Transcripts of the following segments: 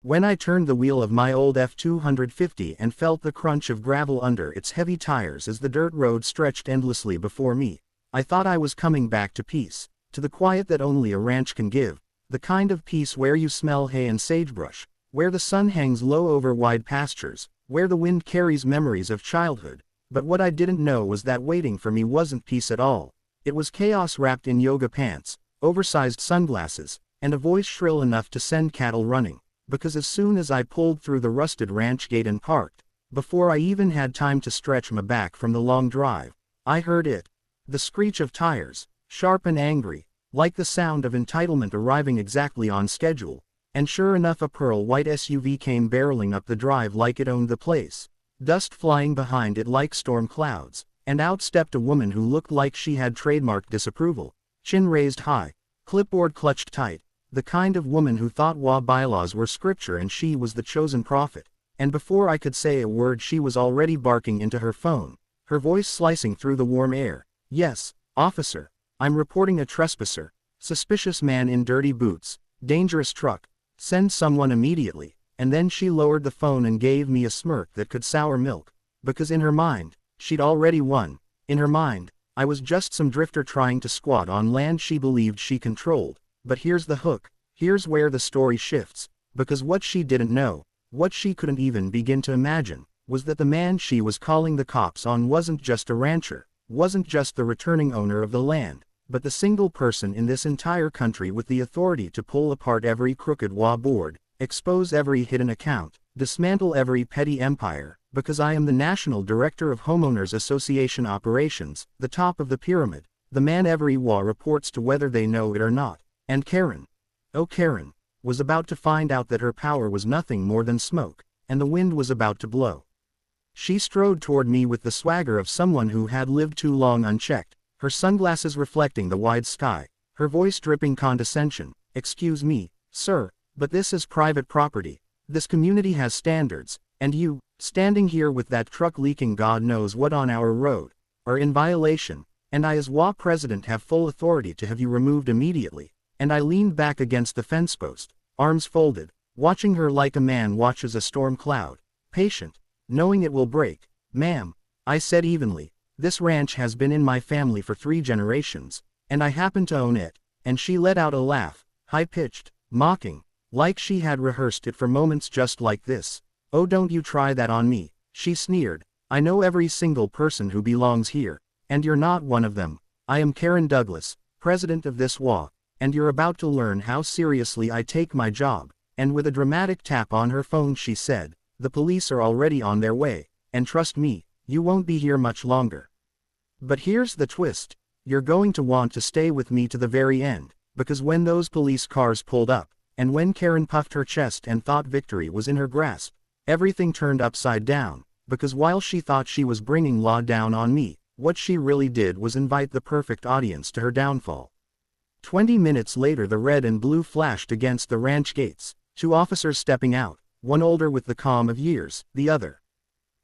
When I turned the wheel of my old F-250 and felt the crunch of gravel under its heavy tires as the dirt road stretched endlessly before me, I thought I was coming back to peace, to the quiet that only a ranch can give, the kind of peace where you smell hay and sagebrush, where the sun hangs low over wide pastures, where the wind carries memories of childhood. But what I didn't know was that waiting for me wasn't peace at all. It was chaos wrapped in yoga pants, oversized sunglasses, and a voice shrill enough to send cattle running. Because as soon as I pulled through the rusted ranch gate and parked, before I even had time to stretch my back from the long drive, I heard it. The screech of tires, sharp and angry, like the sound of entitlement arriving exactly on schedule. And sure enough, a pearl-white SUV came barreling up the drive like it owned the place, dust flying behind it like storm clouds, and out stepped a woman who looked like she had trademarked disapproval, chin raised high, clipboard clutched tight, the kind of woman who thought HOA bylaws were scripture and she was the chosen prophet. And before I could say a word she was already barking into her phone, her voice slicing through the warm air. "Yes, officer. I'm reporting a trespasser. Suspicious man in dirty boots. Dangerous truck. Send someone immediately." And then she lowered the phone and gave me a smirk that could sour milk. Because in her mind, she'd already won. In her mind, I was just some drifter trying to squat on land she believed she controlled. But here's the hook. Here's where the story shifts. Because what she didn't know, what she couldn't even begin to imagine, was that the man she was calling the cops on wasn't just a rancher, wasn't just the returning owner of the land, but the single person in this entire country with the authority to pull apart every crooked HOA board, expose every hidden account, dismantle every petty empire. Because I am the National Director of Homeowners Association Operations, the top of the pyramid, the man every HOA reports to whether they know it or not. And Karen, oh Karen, was about to find out that her power was nothing more than smoke, and the wind was about to blow. She strode toward me with the swagger of someone who had lived too long unchecked, her sunglasses reflecting the wide sky, her voice dripping condescension. "Excuse me, sir, but this is private property. This community has standards, and you, standing here with that truck leaking God knows what on our road, are in violation, and I as HOA president have full authority to have you removed immediately." And I leaned back against the fence post, arms folded, watching her like a man watches a storm cloud, patient, knowing it will break. "Ma'am," I said evenly, "this ranch has been in my family for 3 generations, and I happen to own it." And she let out a laugh, high-pitched, mocking, like she had rehearsed it for moments just like this. "Oh, don't you try that on me," she sneered. "I know every single person who belongs here, and you're not one of them. I am Karen Douglas, president of this HOA. And you're about to learn how seriously I take my job." And with a dramatic tap on her phone she said, "The police are already on their way, and trust me, you won't be here much longer. But here's the twist. You're going to want to stay with me to the very end." Because when those police cars pulled up, and when Karen puffed her chest and thought victory was in her grasp, everything turned upside down. Because while she thought she was bringing law down on me, what she really did was invite the perfect audience to her downfall. 20 minutes later the red and blue flashed against the ranch gates, 2 officers stepping out, one older with the calm of years, the other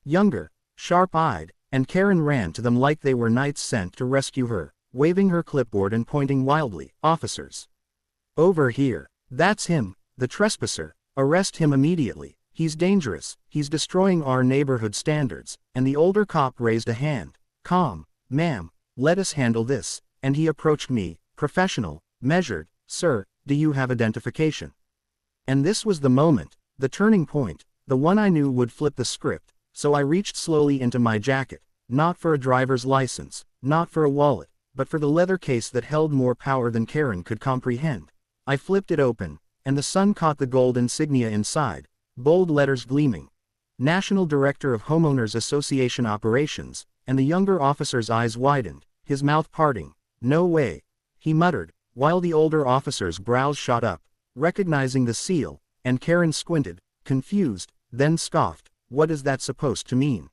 younger, sharp-eyed, and Karen ran to them like they were knights sent to rescue her, waving her clipboard and pointing wildly. "Officers! Over here! That's him, the trespasser! Arrest him immediately! He's dangerous, he's destroying our neighborhood standards." And the older cop raised a hand. "Calm, ma'am, let us handle this." And he approached me, professional, measured. "Sir, do you have identification?" And this was the moment, the turning point, the one I knew would flip the script. So I reached slowly into my jacket, not for a driver's license, not for a wallet, but for the leather case that held more power than Karen could comprehend. I flipped it open, and the sun caught the gold insignia inside, bold letters gleaming. National Director of Homeowners Association Operations. And the younger officer's eyes widened, his mouth parting. "No way," he muttered, while the older officer's brows shot up, recognizing the seal. And Karen squinted, confused, then scoffed. "What is that supposed to mean?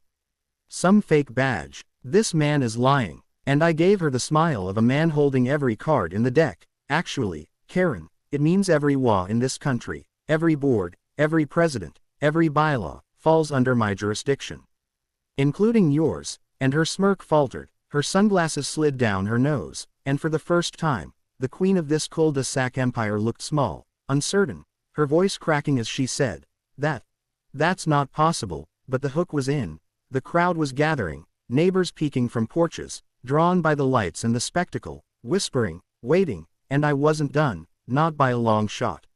Some fake badge? This man is lying." And I gave her the smile of a man holding every card in the deck. "Actually, Karen, it means every HOA in this country, every board, every president, every bylaw, falls under my jurisdiction. Including yours." And her smirk faltered, her sunglasses slid down her nose, and for the first time, the queen of this cul-de-sac empire looked small, uncertain. her voice cracking as she said, That's not possible," but the hook was in. The crowd was gathering, neighbors peeking from porches, drawn by the lights and the spectacle, whispering, waiting, and I wasn't done, not by a long shot.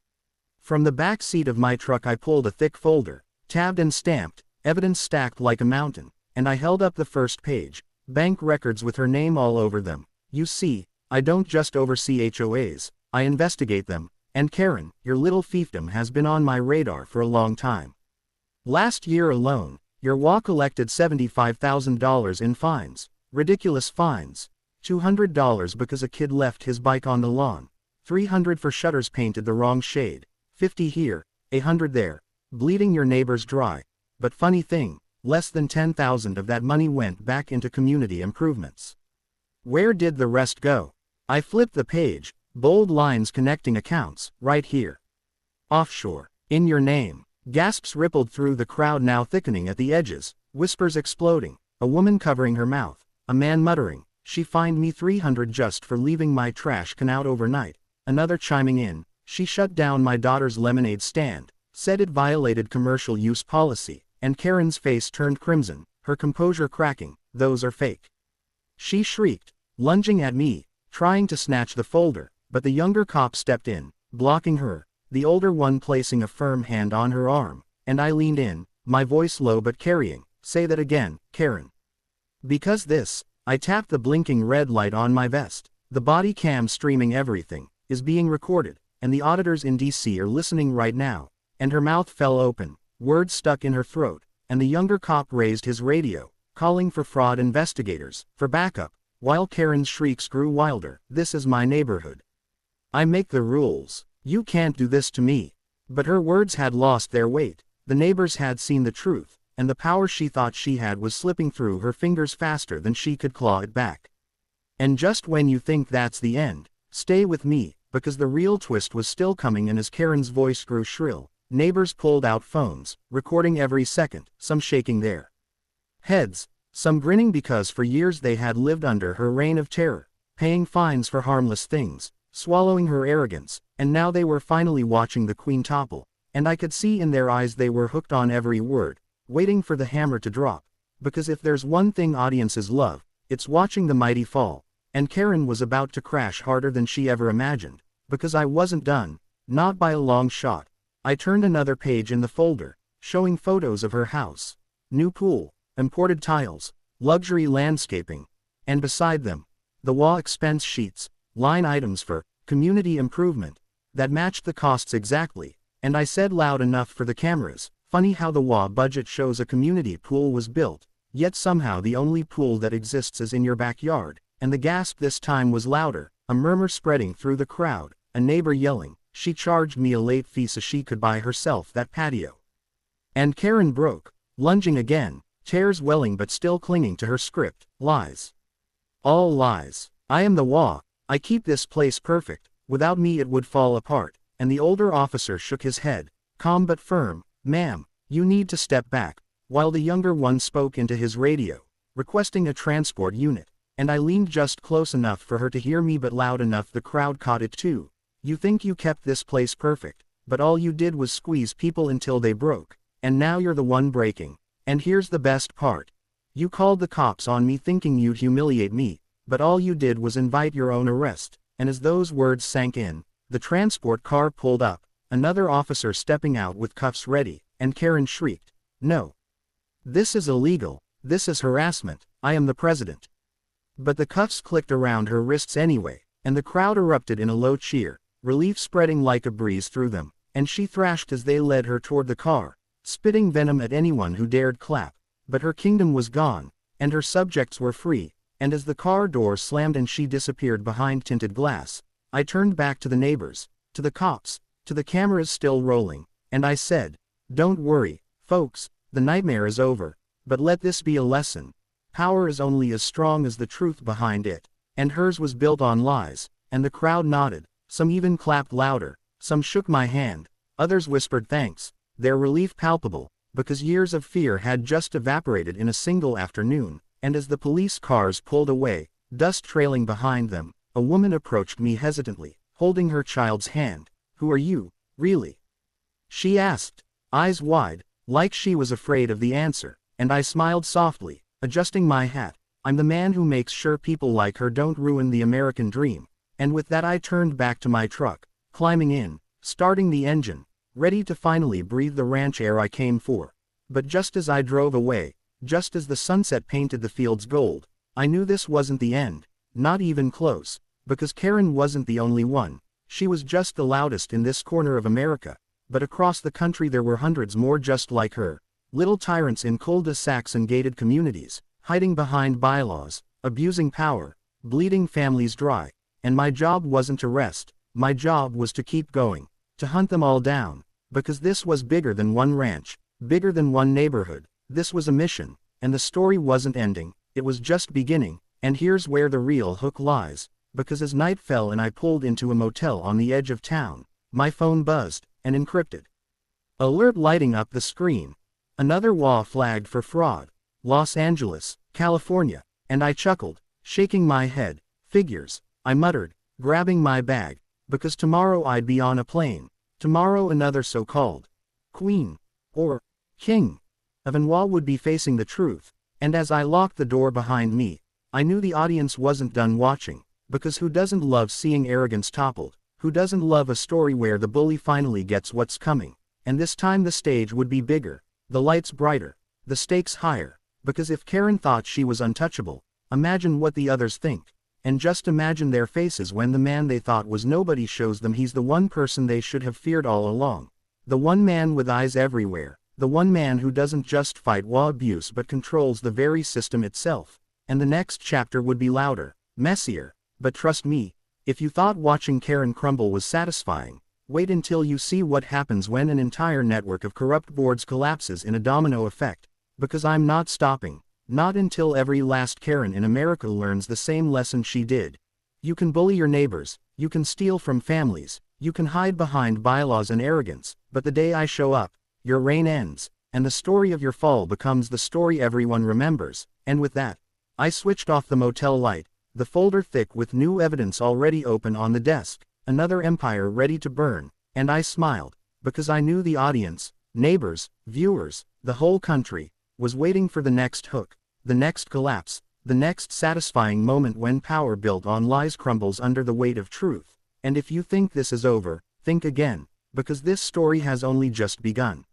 From the back seat of my truck I pulled a thick folder, tabbed and stamped, evidence stacked like a mountain, and I held up the first page, bank records with her name all over them. "You see, I don't just oversee HOAs, I investigate them, and Karen, your little fiefdom has been on my radar for a long time. Last year alone, your HOA collected $75,000 in fines, ridiculous fines. $200 because a kid left his bike on the lawn, $300 for shutters painted the wrong shade, $50 here, $100 there, bleeding your neighbors dry. But funny thing, less than $10,000 of that money went back into community improvements. Where did the rest go?" I flipped the page, bold lines connecting accounts, right here. "Offshore, in your name." Gasps rippled through the crowd, now thickening at the edges, whispers exploding, a woman covering her mouth, a man muttering, "She fined me $300 just for leaving my trash can out overnight," another chiming in, "She shut down my daughter's lemonade stand, said it violated commercial use policy," and Karen's face turned crimson, her composure cracking, "Those are fake," she shrieked, lunging at me, trying to snatch the folder, but the younger cop stepped in, blocking her, the older one placing a firm hand on her arm, and I leaned in, my voice low but carrying, "Say that again, Karen." "Because this," I tapped the blinking red light on my vest, "the body cam streaming everything, is being recorded, and the auditors in DC are listening right now," and her mouth fell open, words stuck in her throat, and the younger cop raised his radio, calling for fraud investigators, for backup, while Karen's shrieks grew wilder, "This is my neighborhood. I make the rules. You can't do this to me." But her words had lost their weight, the neighbors had seen the truth, and the power she thought she had was slipping through her fingers faster than she could claw it back. And just when you think that's the end, stay with me, because the real twist was still coming, and as Karen's voice grew shrill, neighbors pulled out phones, recording every second, some shaking their heads, some grinning because for years they had lived under her reign of terror, paying fines for harmless things, swallowing her arrogance, and now they were finally watching the queen topple, and I could see in their eyes they were hooked on every word, waiting for the hammer to drop, because if there's one thing audiences love, it's watching the mighty fall, and Karen was about to crash harder than she ever imagined, because I wasn't done, not by a long shot. I turned another page in the folder, showing photos of her house, new pool, imported tiles, luxury landscaping, and beside them, the HOA expense sheets, line items for community improvement, that matched the costs exactly, and I said loud enough for the cameras, "Funny how the HOA budget shows a community pool was built, yet somehow the only pool that exists is in your backyard," and the gasp this time was louder, a murmur spreading through the crowd, a neighbor yelling, "She charged me a late fee so she could buy herself that patio." And Karen broke, lunging again, tears welling but still clinging to her script, "Lies. All lies. I am the HOA. I keep this place perfect, without me it would fall apart," and the older officer shook his head, calm but firm, "Ma'am, you need to step back," while the younger one spoke into his radio, requesting a transport unit, and I leaned just close enough for her to hear me but loud enough the crowd caught it too. "You think you kept this place perfect, but all you did was squeeze people until they broke, and now you're the one breaking, and here's the best part. You called the cops on me thinking you'd humiliate me, but all you did was invite your own arrest," and as those words sank in, the transport car pulled up, another officer stepping out with cuffs ready, and Karen shrieked, "No. This is illegal, this is harassment, I am the president." But the cuffs clicked around her wrists anyway, and the crowd erupted in a low cheer, relief spreading like a breeze through them, and she thrashed as they led her toward the car, spitting venom at anyone who dared clap, but her kingdom was gone, and her subjects were free. And as the car door slammed and she disappeared behind tinted glass, I turned back to the neighbors, to the cops, to the cameras still rolling, and I said, "Don't worry, folks, the nightmare is over, but let this be a lesson. Power is only as strong as the truth behind it," and hers was built on lies, and the crowd nodded, some even clapped louder, some shook my hand, others whispered thanks, their relief palpable, because years of fear had just evaporated in a single afternoon. And as the police cars pulled away, dust trailing behind them, a woman approached me hesitantly, holding her child's hand. "Who are you, really?" she asked, eyes wide, like she was afraid of the answer, and I smiled softly, adjusting my hat. I'm the man who makes sure people like her don't ruin the American dream. And with that I turned back to my truck, climbing in, starting the engine, ready to finally breathe the ranch air I came for. But just as I drove away, just as the sunset painted the fields gold, I knew this wasn't the end, not even close, because Karen wasn't the only one. She was just the loudest in this corner of America, but across the country there were hundreds more just like her, little tyrants in cul-de-sacs and gated communities, hiding behind bylaws, abusing power, bleeding families dry. And my job wasn't to rest, my job was to keep going, to hunt them all down, because this was bigger than one ranch, bigger than one neighborhood. This was a mission, and the story wasn't ending, it was just beginning. And here's where the real hook lies, because as night fell and I pulled into a motel on the edge of town, my phone buzzed, an encrypted alert lighting up the screen. Another HOA flagged for fraud. Los Angeles, California. And I chuckled, shaking my head. Figures, I muttered, grabbing my bag, because tomorrow I'd be on a plane. Tomorrow another so-called queen, or king, of an HOA would be facing the truth. And as I locked the door behind me, I knew the audience wasn't done watching, because who doesn't love seeing arrogance toppled? Who doesn't love a story where the bully finally gets what's coming? And this time the stage would be bigger, the lights brighter, the stakes higher, because if Karen thought she was untouchable, imagine what the others think. And just imagine their faces when the man they thought was nobody shows them he's the one person they should have feared all along. The one man with eyes everywhere, the one man who doesn't just fight HOA abuse but controls the very system itself. And the next chapter would be louder, messier, but trust me, if you thought watching Karen crumble was satisfying, wait until you see what happens when an entire network of corrupt boards collapses in a domino effect. Because I'm not stopping. Not until every last Karen in America learns the same lesson she did. You can bully your neighbors, you can steal from families, you can hide behind bylaws and arrogance, but the day I show up, your reign ends, and the story of your fall becomes the story everyone remembers. And with that, I switched off the motel light, the folder thick with new evidence already open on the desk, another empire ready to burn, and I smiled, because I knew the audience, neighbors, viewers, the whole country, was waiting for the next hook, the next collapse, the next satisfying moment when power built on lies crumbles under the weight of truth. And if you think this is over, think again, because this story has only just begun.